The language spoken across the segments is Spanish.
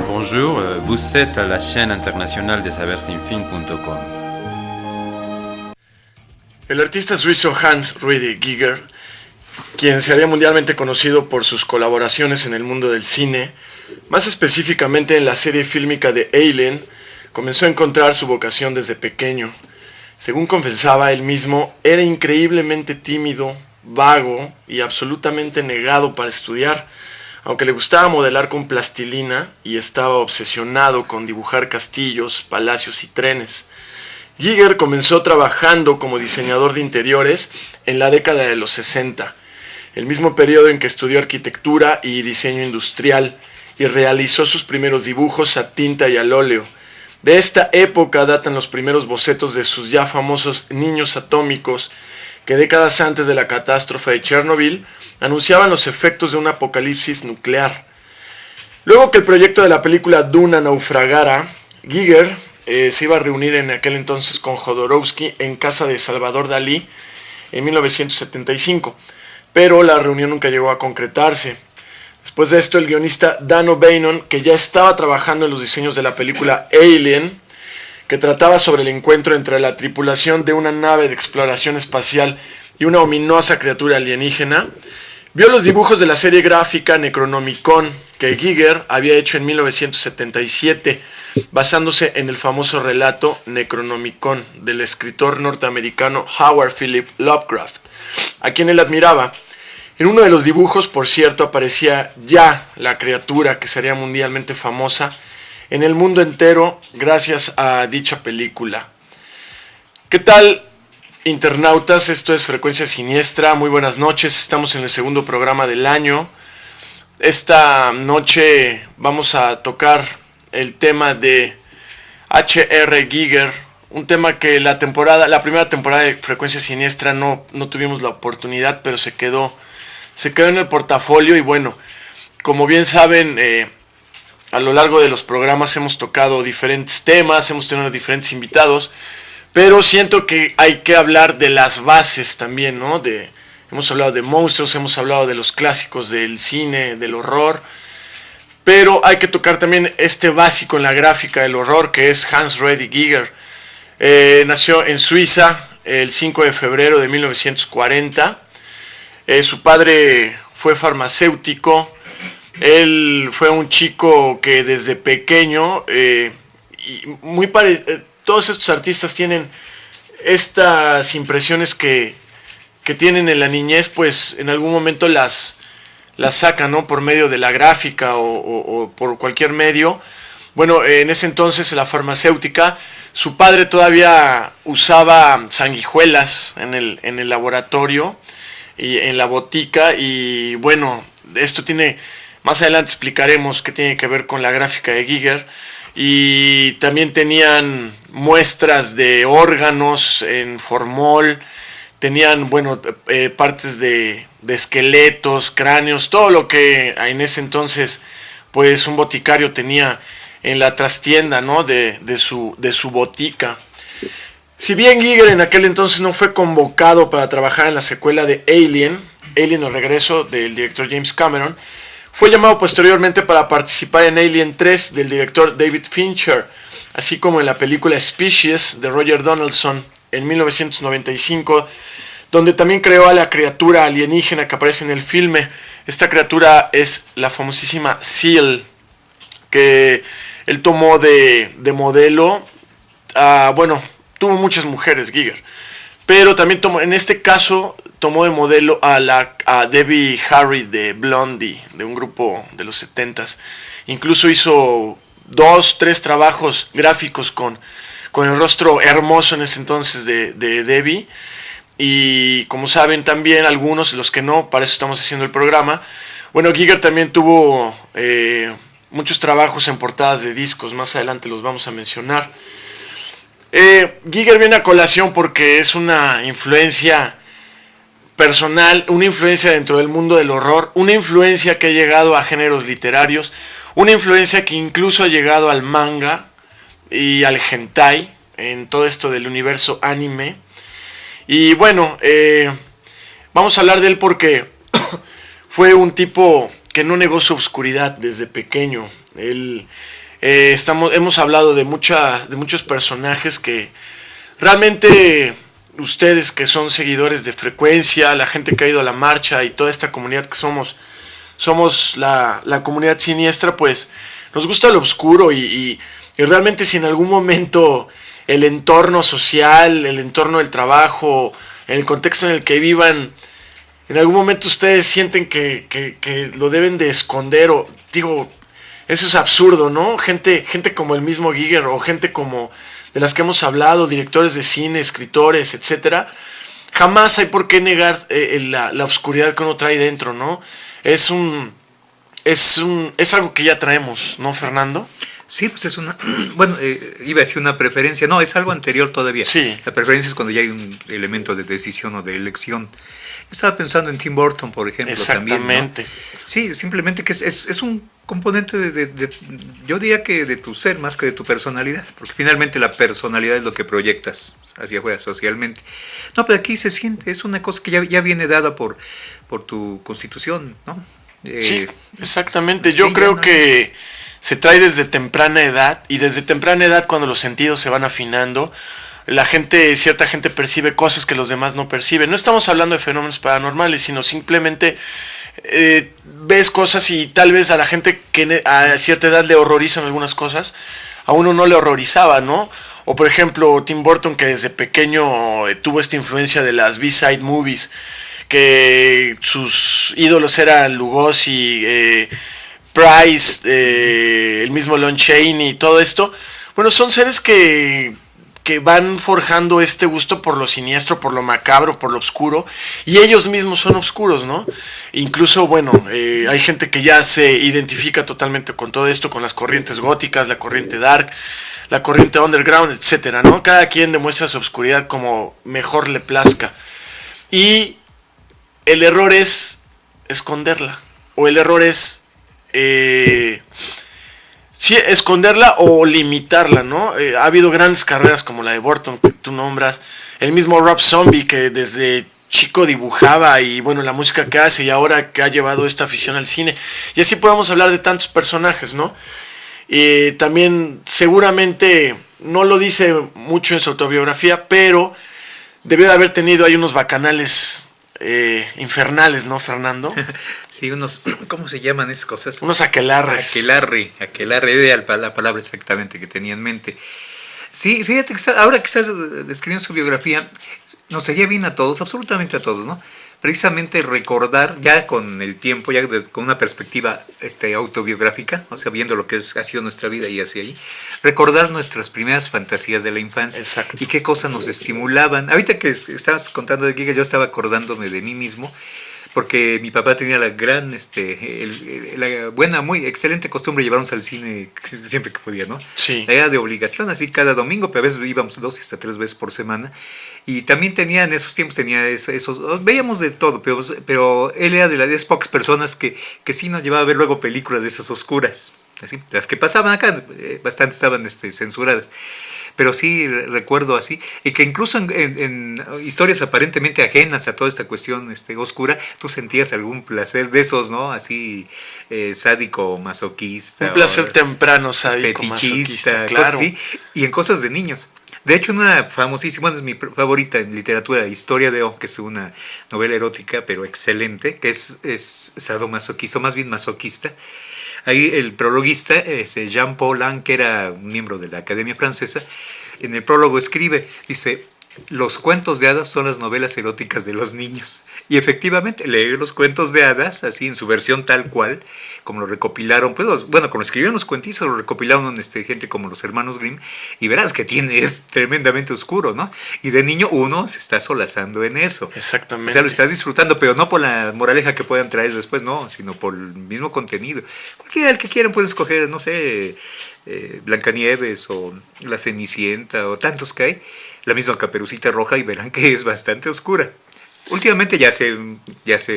Bonjour, vous êtes à la chaîne internationale de sabersinfin.com. El artista suizo Hans Ruedi Giger, quien se haría mundialmente conocido por sus colaboraciones en el mundo del cine, más específicamente en la serie fílmica de Alien, comenzó a encontrar su vocación desde pequeño. Según confesaba él mismo, era increíblemente tímido, vago y absolutamente negado para estudiar, aunque le gustaba modelar con plastilina y estaba obsesionado con dibujar castillos, palacios y trenes. Giger comenzó trabajando como diseñador de interiores en la década de los 60, el mismo periodo en que estudió arquitectura y diseño industrial, y realizó sus primeros dibujos a tinta y al óleo. De esta época datan los primeros bocetos de sus ya famosos niños atómicos, que décadas antes de la catástrofe de Chernobyl anunciaban los efectos de un apocalipsis nuclear. Luego que el proyecto de la película Duna naufragara, Giger se iba a reunir en aquel entonces con Jodorowsky en casa de Salvador Dalí en 1975, pero la reunión nunca llegó a concretarse. Después de esto, el guionista Dan O'Bannon, que ya estaba trabajando en los diseños de la película Alien, que trataba sobre el encuentro entre la tripulación de una nave de exploración espacial y una ominosa criatura alienígena, vio los dibujos de la serie gráfica Necronomicon que Giger había hecho en 1977, basándose en el famoso relato Necronomicon del escritor norteamericano Howard Philip Lovecraft, a quien él admiraba. En uno de los dibujos, por cierto, aparecía ya la criatura que sería mundialmente famosa en el mundo entero gracias a dicha película. ¿Qué tal, internautas? Esto es Frecuencia Siniestra. Muy buenas noches. Estamos en el segundo programa del año. Esta noche vamos a tocar el tema de H.R. Giger, un tema que la primera temporada de Frecuencia Siniestra no tuvimos la oportunidad, pero se quedó en el portafolio. Y bueno, como bien saben, a lo largo de los programas hemos tocado diferentes temas, hemos tenido diferentes invitados, pero siento que hay que hablar de las bases también, ¿no? Hemos hablado de monstruos, hemos hablado de los clásicos del cine, del horror, pero hay que tocar también este básico en la gráfica del horror, que es Hans Ruedi Giger. Nació en Suiza el 5 de febrero de 1940. Su padre fue farmacéutico. Él fue un chico que desde pequeño, todos estos artistas tienen estas impresiones que tienen en la niñez, pues en algún momento las sacan, ¿no? Por medio de la gráfica o por cualquier medio. Bueno, en ese entonces la farmacéutica, su padre todavía usaba sanguijuelas en el laboratorio y en la botica, y bueno, esto tiene... Más adelante explicaremos qué tiene que ver con la gráfica de Giger. Y también tenían muestras de órganos en formol. Tenían, partes de esqueletos, cráneos, todo lo que en ese entonces pues un boticario tenía en la trastienda, ¿no? de su botica. Si bien Giger en aquel entonces no fue convocado para trabajar en la secuela de Alien el regreso del director James Cameron, fue llamado posteriormente para participar en Alien 3 del director David Fincher, así como en la película Species de Roger Donaldson en 1995, donde también creó a la criatura alienígena que aparece en el filme. Esta criatura es la famosísima Seal, que él tomó de modelo. Tuvo muchas mujeres Giger, pero también en este caso tomó de modelo a Debbie Harry de Blondie, de un grupo de los 70s. Incluso hizo 2-3 trabajos gráficos con el rostro hermoso en ese entonces de Debbie. Y como saben también algunos, los que no, para eso estamos haciendo el programa. Bueno, Giger también tuvo muchos trabajos en portadas de discos, más adelante los vamos a mencionar. Giger viene a colación porque es una influencia personal, una influencia dentro del mundo del horror, una influencia que ha llegado a géneros literarios, una influencia que incluso ha llegado al manga y al hentai, en todo esto del universo anime. Y bueno, vamos a hablar de él porque fue un tipo que no negó su obscuridad desde pequeño. Hemos hablado de muchos personajes que realmente ustedes que son seguidores de Frecuencia, la gente que ha ido a la marcha y toda esta comunidad que somos la comunidad siniestra, pues nos gusta lo oscuro y realmente si en algún momento el entorno social, el entorno del trabajo, el contexto en el que vivan, en algún momento ustedes sienten que lo deben de esconder o digo, eso es absurdo, ¿no? Gente como el mismo Giger o gente como de las que hemos hablado, directores de cine, escritores, etcétera, jamás hay por qué negar la oscuridad que uno trae dentro, ¿no? Es algo que ya traemos, ¿no, Fernando? Sí, pues es una, bueno, iba a decir una preferencia, no, es algo anterior todavía. Sí. La preferencia es cuando ya hay un elemento de decisión o de elección. Yo estaba pensando en Tim Burton, por ejemplo. Exactamente. También, ¿no? Sí, simplemente que es un componente yo diría que de tu ser más que de tu personalidad, porque finalmente la personalidad es lo que proyectas hacia afuera socialmente. No, pero aquí se siente, es una cosa que ya viene dada por tu constitución, ¿no? Sí, exactamente. Yo creo que se trae desde temprana edad, y desde temprana edad cuando los sentidos se van afinando, cierta gente percibe cosas que los demás no perciben. No estamos hablando de fenómenos paranormales, sino simplemente ves cosas y tal vez a la gente que a cierta edad le horrorizan algunas cosas, a uno no le horrorizaba, ¿no? O por ejemplo Tim Burton, que desde pequeño tuvo esta influencia de las B-side movies, que sus ídolos eran Lugosi, Price, el mismo Lon Chaney y todo esto. Bueno, son seres que van forjando este gusto por lo siniestro, por lo macabro, por lo oscuro, y ellos mismos son oscuros, ¿no? Incluso, bueno, hay gente que ya se identifica totalmente con todo esto, con las corrientes góticas, la corriente dark, la corriente underground, etcétera, ¿no? Cada quien demuestra su oscuridad como mejor le plazca. Y el error es esconderla, o el error es sí, esconderla o limitarla, ¿no? Ha habido grandes carreras como la de Burton, que tú nombras, el mismo Rob Zombie, que desde chico dibujaba, y bueno, la música que hace, y ahora que ha llevado esta afición al cine, y así podemos hablar de tantos personajes, ¿no? También seguramente no lo dice mucho en su autobiografía, pero debió de haber tenido ahí unos bacanales infernales, ¿no, Fernando? Sí, unos, ¿cómo se llaman esas cosas? Unos aquelarres. Aquelarre, era la palabra exactamente que tenía en mente. Sí, fíjate que ahora que estás describiendo su biografía, nos sería bien a todos, absolutamente a todos, ¿no? Precisamente recordar ya con el tiempo, ya con una perspectiva autobiográfica, o sea, viendo lo que ha sido nuestra vida y hacia allí, recordar nuestras primeras fantasías de la infancia. Exacto. Y qué cosas nos estimulaban. Ahorita que estabas contando de Giga, yo estaba acordándome de mí mismo, porque mi papá tenía la gran, la buena, muy excelente costumbre de llevarnos al cine siempre que podía, ¿no? Sí. Era de obligación, así cada domingo, pero a veces íbamos 2 hasta 3 veces por semana. Y también tenía, en esos tiempos, veíamos de todo, pero él era de las pocas personas que sí nos llevaba a ver luego películas de esas oscuras. Así, las que pasaban acá, bastante estaban censuradas. Pero sí recuerdo así, y que incluso en historias aparentemente ajenas a toda esta cuestión oscura, tú sentías algún placer de esos, ¿no? Así, sádico, masoquista. Un placer temprano, sádico, masoquista, claro. Así, y en cosas de niños. De hecho, una famosísima, es mi favorita en literatura, Historia de O, que es una novela erótica, pero excelente, que es sadomasoquista, o más bien masoquista. Ahí el prologuista, Jean-Paul Lang, que era un miembro de la Academia Francesa, en el prólogo escribe, dice, los cuentos de hadas son las novelas eróticas de los niños. Y efectivamente, leer los cuentos de hadas, así en su versión tal cual, como lo recopilaron, pues, bueno, como escribieron los cuentistas, lo recopilaron gente como los hermanos Grimm, y verás que es tremendamente oscuro, ¿no? Y de niño uno se está solazando en eso. Exactamente. O sea, lo estás disfrutando, pero no por la moraleja que puedan traer después, no, sino por el mismo contenido. Cualquiera, el que quieran puede escoger, no sé, Blancanieves o La Cenicienta o tantos que hay, la misma Caperucita Roja, y verán que es bastante oscura. Últimamente ya se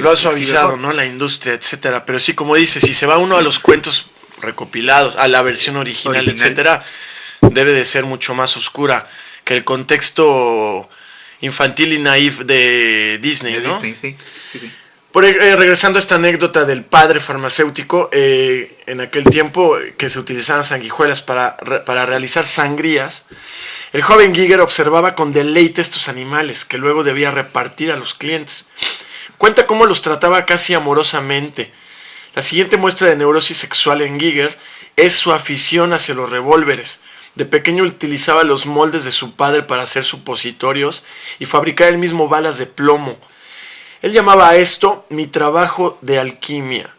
lo ha suavizado, ¿no? La industria, etcétera. Pero sí, como dices, si se va uno a los cuentos recopilados, a la versión original, etcétera, debe de ser mucho más oscura que el contexto infantil y naif de Disney, ¿no? Disney, sí. Regresando a esta anécdota del padre farmacéutico, en aquel tiempo que se utilizaban sanguijuelas para realizar sangrías, el joven Giger observaba con deleite estos animales que luego debía repartir a los clientes. Cuenta cómo los trataba casi amorosamente. La siguiente muestra de neurosis sexual en Giger es su afición hacia los revólveres. De pequeño utilizaba los moldes de su padre para hacer supositorios y fabricar él mismo balas de plomo. Él llamaba a esto mi trabajo de alquimia,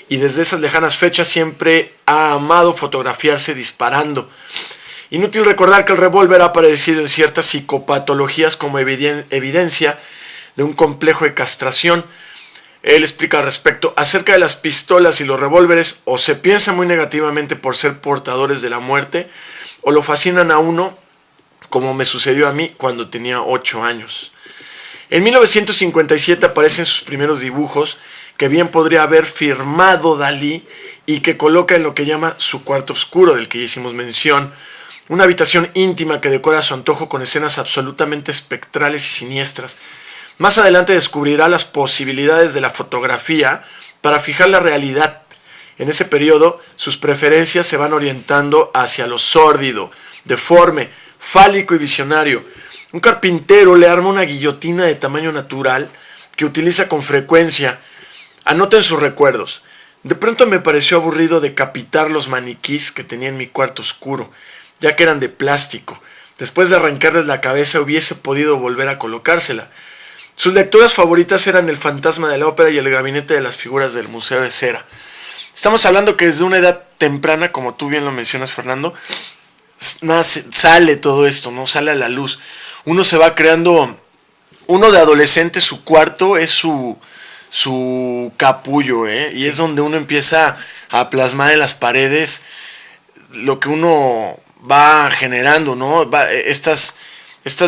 y desde esas lejanas fechas siempre ha amado fotografiarse disparando. Inútil recordar que el revólver ha aparecido en ciertas psicopatologías como evidencia de un complejo de castración. Él explica al respecto: acerca de las pistolas y los revólveres, o se piensa muy negativamente por ser portadores de la muerte, o lo fascinan a uno, como me sucedió a mí cuando tenía 8 años. En 1957 aparecen sus primeros dibujos, que bien podría haber firmado Dalí, y que coloca en lo que llama su cuarto oscuro, del que ya hicimos mención, una habitación íntima que decora a su antojo con escenas absolutamente espectrales y siniestras. Más adelante descubrirá las posibilidades de la fotografía para fijar la realidad. En ese periodo, sus preferencias se van orientando hacia lo sórdido, deforme, fálico y visionario. Un carpintero le arma una guillotina de tamaño natural que utiliza con frecuencia. Anoten sus recuerdos. De pronto me pareció aburrido decapitar los maniquís que tenía en mi cuarto oscuro, ya que eran de plástico. Después de arrancarles la cabeza hubiese podido volver a colocársela. Sus lecturas favoritas eran El fantasma de la ópera y El gabinete de las figuras del Museo de Cera. Estamos hablando que desde una edad temprana, como tú bien lo mencionas, Fernando, sale todo esto, ¿no? Sale a la luz. Uno se va creando, uno de adolescente, su cuarto es su capullo, y sí, es donde uno empieza a plasmar en las paredes lo que uno va generando, ¿no? Estas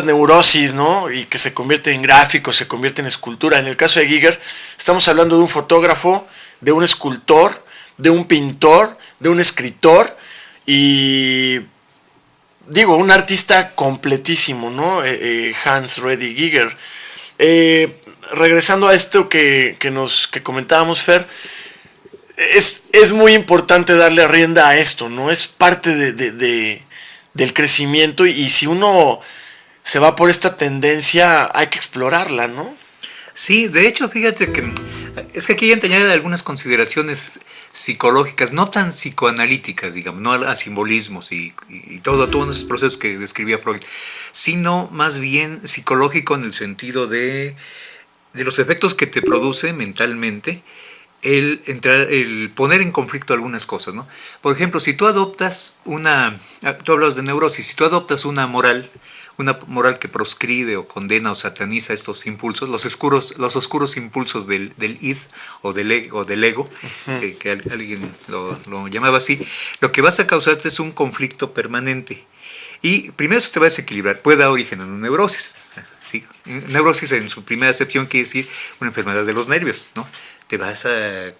neurosis, ¿no? Y que se convierte en gráfico, se convierte en escultura. En el caso de Giger, estamos hablando de un fotógrafo, de un escultor, de un pintor, de un escritor y digo, un artista completísimo, ¿no? Hans Ruedi Giger. Regresando a esto que comentábamos, Fer, es muy importante darle rienda a esto, ¿no? Es parte del crecimiento, y si uno se va por esta tendencia, hay que explorarla, ¿no? Sí, de hecho, fíjate que es que aquí ya te añaden algunas consideraciones psicológicas, no tan psicoanalíticas, digamos, no a simbolismos y todos esos procesos que describía Freud, sino más bien psicológico en el sentido de los efectos que te produce mentalmente el poner en conflicto algunas cosas, ¿no? Por ejemplo, si tú adoptas tú hablas de neurosis, si tú adoptas una moral que proscribe o condena o sataniza estos impulsos, los oscuros impulsos del id o del ego, uh-huh, que alguien lo llamaba así, lo que vas a causarte es un conflicto permanente. Y primero eso te va a desequilibrar, puede dar origen a una neurosis. ¿Sí? Neurosis en su primera acepción quiere decir una enfermedad de los nervios, ¿no? Te vas a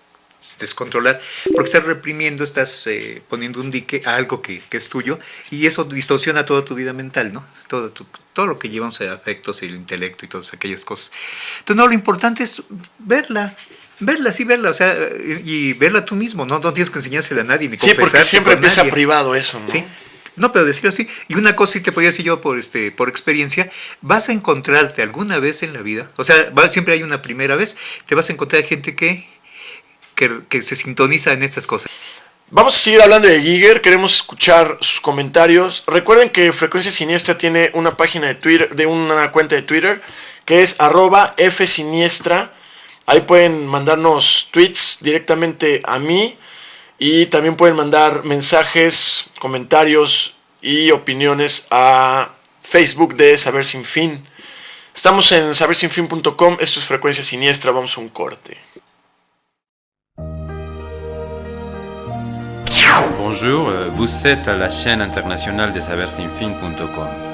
descontrolar porque estás reprimiendo, estás poniendo un dique a algo que es tuyo, y eso distorsiona toda tu vida mental, ¿no? Todo lo que llevamos a afectos y el intelecto y todas aquellas cosas. Entonces, no, lo importante es verla, o sea, y verla tú mismo, no tienes que enseñársela a nadie ni confesarte. Sí, porque siempre empieza nadie. Privado eso, ¿no? Sí. No, pero decirlo así. Y una cosa sí te podría decir yo por experiencia, vas a encontrarte alguna vez en la vida, o sea, siempre hay una primera vez, te vas a encontrar gente que se sintoniza en estas cosas. Vamos a seguir hablando de Giger, queremos escuchar sus comentarios. Recuerden que Frecuencia Siniestra tiene una página de Twitter, una cuenta de Twitter, que es @fsiniestra. Ahí pueden mandarnos tweets directamente a mí, y también pueden mandar mensajes, comentarios y opiniones a Facebook de Saber Sin Fin. Estamos en sabersinfin.com, esto es Frecuencia Siniestra, vamos a un corte. Bonjour, vous êtes à la chaîne internationale de sabersinfin.com.